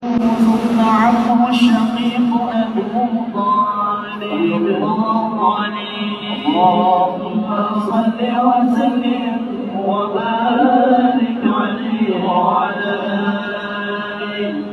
ثم عمه الشقيق أبو طالب اللهم صل وسلم وبارك عليه وعلى آله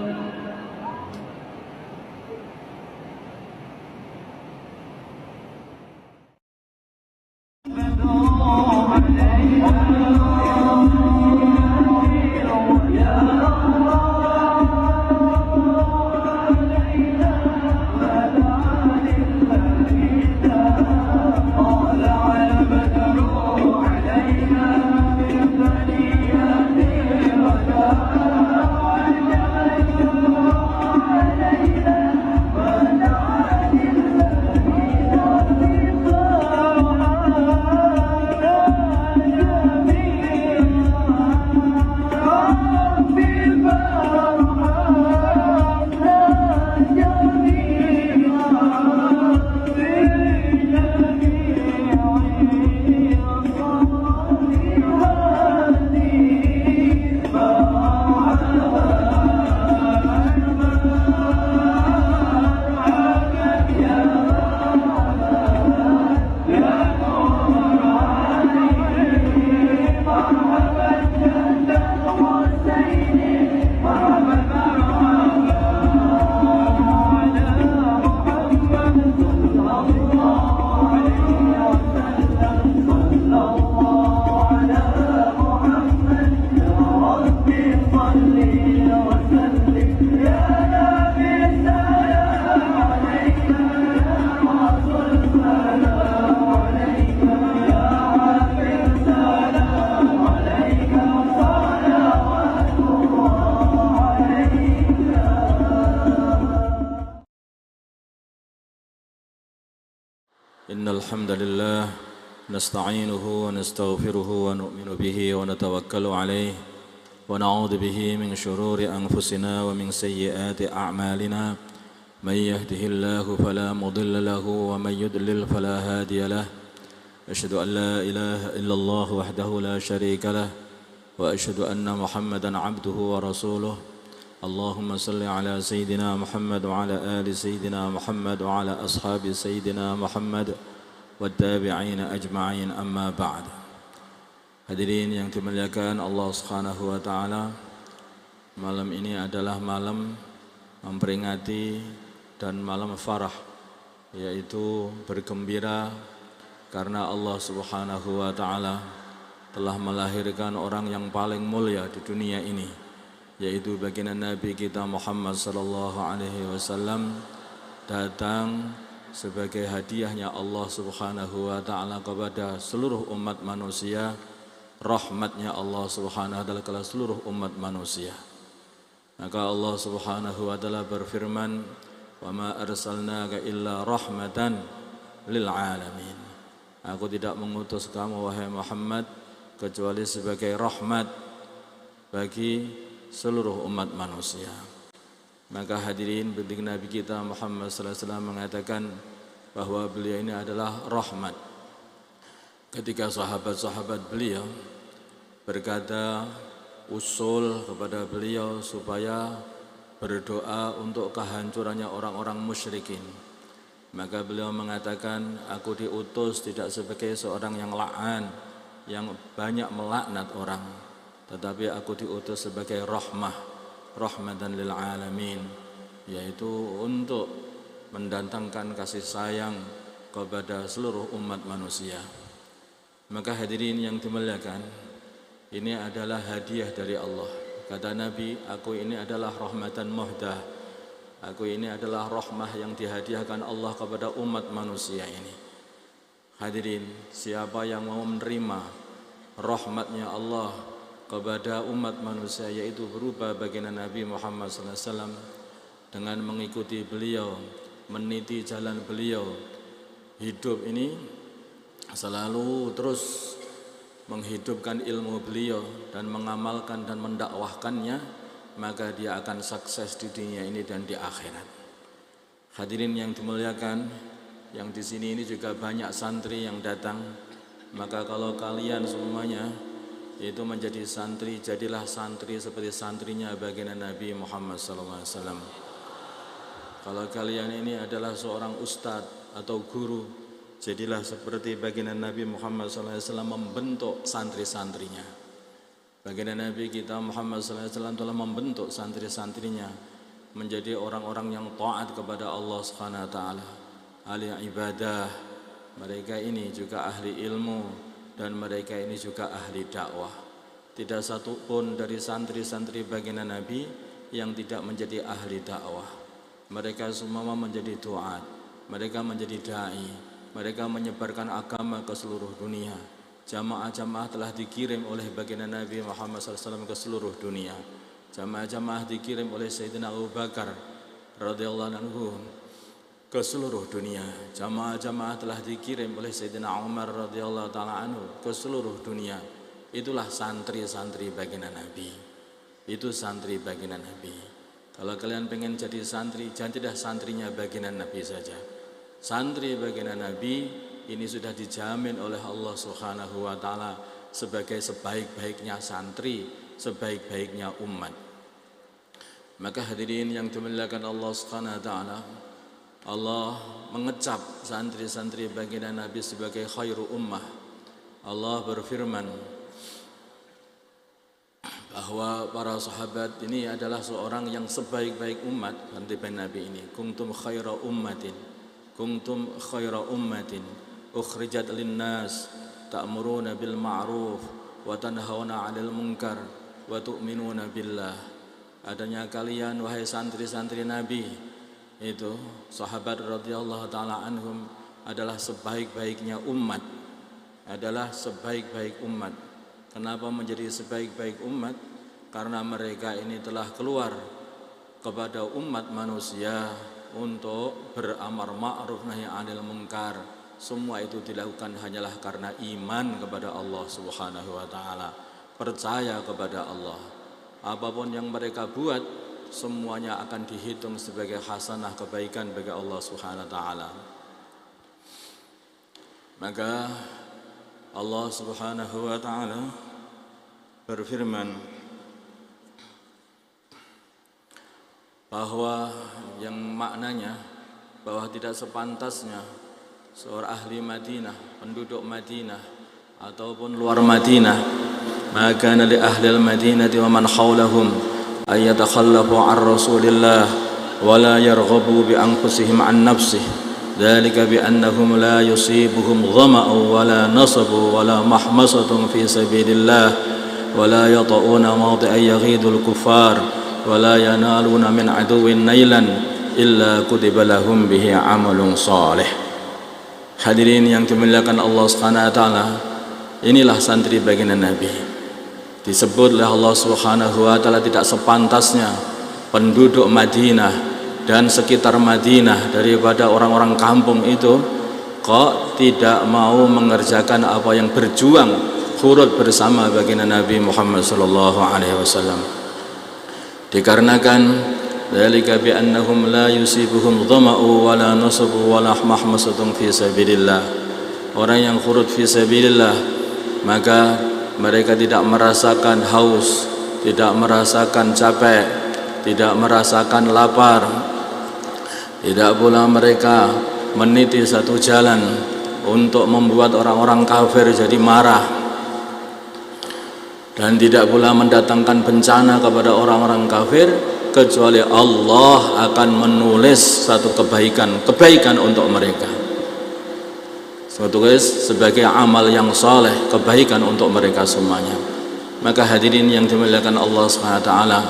إن الحمد لله نستعينه ونستغفره ونؤمن به ونتوكل عليه ونعوذ به من شرور أنفسنا ومن سيئات أعمالنا من يهده الله فلا مضل له ومن يضلل فلا هادي له أشهد أن لا إله إلا الله وحده لا شريك له وأشهد أن محمدا عبده ورسوله اللهم صل على سيدنا محمد وعلى آل سيدنا محمد وعلى أصحاب سيدنا محمد والتابعين أجمعين أما بعد. Hadirin yang dimuliakan Allah Subhanahu wa taala, malam ini adalah malam memperingati dan malam farah, yaitu bergembira karena Allah Subhanahu wa taala telah melahirkan orang yang paling mulia di dunia ini, yaitu baginda Nabi kita Muhammad sallallahu alaihi wasallam, datang sebagai hadiahnya Allah Subhanahu wa taala kepada seluruh umat manusia, rahmatnya Allah Subhanahu wa taala kepada seluruh umat manusia. Maka Allah Subhanahu wa taala berfirman, "Wa ma arsalnaka illa rahmatan lil alamin." Aku tidak mengutus kamu wahai Muhammad kecuali sebagai rahmat bagi seluruh umat manusia. Maka hadirin, baginda Nabi kita Muhammad sallallahu alaihi wasallam mengatakan bahwa beliau ini adalah rahmat. Ketika sahabat-sahabat beliau berkata usul kepada beliau supaya berdoa untuk kehancurannya orang-orang musyrikin, maka beliau mengatakan, aku diutus tidak sebagai seorang yang la'an, yang banyak melaknat orang, tetapi aku diutus sebagai rahmatan lil alamin, yaitu untuk mendatangkan kasih sayang kepada seluruh umat manusia. Maka hadirin yang dimuliakan, ini adalah hadiah dari Allah. Kata Nabi, aku ini adalah rahmatan muhdah, aku ini adalah rahmah yang dihadiahkan Allah kepada umat manusia ini. Hadirin, siapa yang mau menerima rahmatnya Allah kepada umat manusia, yaitu berupa baginda Nabi Muhammad SAW, dengan mengikuti beliau, meniti jalan beliau, hidup ini selalu terus menghidupkan ilmu beliau dan mengamalkan dan mendakwahkannya, maka dia akan sukses di dunia ini dan di akhirat. Hadirin yang dimuliakan, yang di sini ini juga banyak santri yang datang. Maka kalau kalian semuanya yaitu menjadi santri. Jadilah santri seperti santrinya baginda Nabi Muhammad SAW. Kalau kalian ini adalah seorang ustadz atau guru, jadilah seperti baginda Nabi Muhammad SAW membentuk santri-santrinya. Baginda Nabi kita Muhammad SAW telah membentuk santri-santrinya menjadi orang-orang yang taat kepada Allah Subhanahu wa taala, ahli ibadah. Mereka ini juga ahli ilmu dan mereka ini juga ahli dakwah. Tidak satu pun dari santri-santri baginda Nabi yang tidak menjadi ahli dakwah. Mereka semua menjadi duat, mereka menjadi dai, mereka menyebarkan agama ke seluruh dunia. Jamaah-jamaah telah dikirim oleh baginda Nabi Muhammad SAW ke seluruh dunia. Jamaah-jamaah dikirim oleh Sayyidina Abu Bakar radhiyallahu anhu ke seluruh dunia. Jamaah-jamaah telah dikirim oleh Sayyidina Umar radhiyallahu ta'ala anhu ke seluruh dunia. Itulah santri-santri baginda Nabi. Itu santri baginda Nabi. Kalau kalian pengen jadi santri, jadilah santrinya baginda Nabi saja. Santri baginda Nabi ini sudah dijamin oleh Allah Subhanahu wa taala sebagai sebaik-baiknya santri, sebaik-baiknya umat. Maka hadirin yang dimuliakan Allah Subhanahu wa taala, Allah mengecap santri-santri baginda Nabi sebagai khairu ummah. Allah berfirman bahwa para sahabat ini adalah seorang yang sebaik-baik umat. Santri Nabi ini, kuntum khaira ummatin, kuntum khaira ummatin ukhrijat linnas ta'muruna bil ma'ruf wa tanhauna 'anil munkar wa tu'minuna billah. Adanya kalian wahai santri-santri Nabi, itu sahabat radhiyallahu taala anhum adalah sebaik-baiknya umat, adalah sebaik-baik umat. Kenapa menjadi sebaik-baik umat? Karena mereka ini telah keluar kepada umat manusia untuk beramar ma'ruf nahi 'anil munkar. Semua itu dilakukan hanyalah karena iman kepada Allah Subhanahu wa taala, percaya kepada Allah. Apapun yang mereka buat semuanya akan dihitung sebagai hasanah kebaikan bagi Allah Subhanahu wa taala. Maka Allah Subhanahu wa taala berfirman bahwa yang maknanya bahwa tidak sepantasnya seorang ahli Madinah, penduduk Madinah ataupun luar Madinah, maka li ahli al-Madinati wa man hawlahum ay yatakhallafu an Rasulillah wa la yarghabu bi anfusihim an nafsihi. ذلك بأنهم لا يصيبهم ظمأ ولا نصب ولا محمصة في سبيل الله ولا يطؤون موضعا يغيظ الكفار ولا ينالون من عدو نيلا إلا كتب لهم به عمل صالح. Hadirin yang dimuliakan Allah Subhanahu wa taala, inilah santri baginda Nabi. Disebut oleh Allah Subhanahu wa taala tidak sepantasnya penduduk Madinah dan sekitar Madinah daripada orang-orang kampung itu kok tidak mau mengerjakan apa yang berjuang khurut bersama baginda Nabi Muhammad sallallahu alaihi wasallam. Dikarenakan dzalika bi annahum la yusibuhum dhama'u wala nasabu wala mahmasatun fi sabilillah. Orang yang khurut fi sabilillah maka mereka tidak merasakan haus, tidak merasakan capek, tidak merasakan lapar. Tidak pula mereka meniti satu jalan untuk membuat orang-orang kafir jadi marah, dan tidak pula mendatangkan bencana kepada orang-orang kafir, kecuali Allah akan menulis satu kebaikan untuk mereka, sebagai amal yang saleh, kebaikan untuk mereka semuanya. Maka hadirin yang dimuliakan Allah Subhanahu wa taala,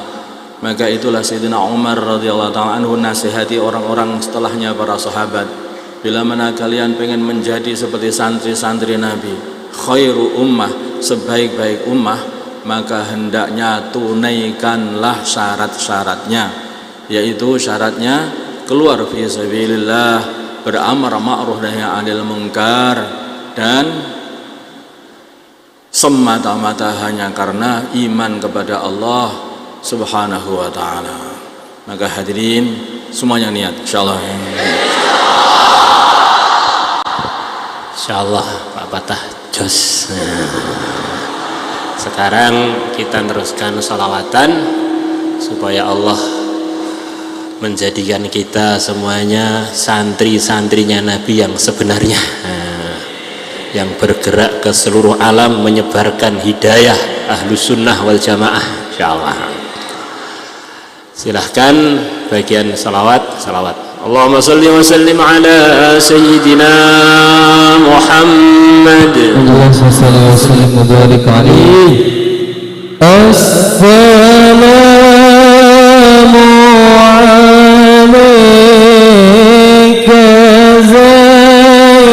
maka itulah Sayyidina Umar radhiyallahu ta'ala anhu nasihati orang-orang setelahnya para sahabat, bila mana kalian pengen menjadi seperti santri-santri Nabi, khairu ummah, sebaik-baik ummah, maka hendaknya tunaikanlah syarat-syaratnya, yaitu syaratnya keluar fi sabilillah, beramar ma'ruf nahi 'anil munkar, dan semata-mata hanya karena iman kepada Allah Subhanahu wa ta'ala. Maka hadirin semuanya niat insyaallah. Insyaallah Pak Patah jos. Sekarang kita teruskan sholawatan supaya Allah menjadikan kita semuanya santri-santrinya Nabi yang sebenarnya, yang bergerak ke seluruh alam menyebarkan hidayah Ahlus Sunnah wal Jamaah, insyaallah. Silahkan bagian salawat. Allahumma salli wa sallim ala Sayyidina Muhammad. Allahumma salli wa sallim wa barik alaihi. Assalamu alayka Zainab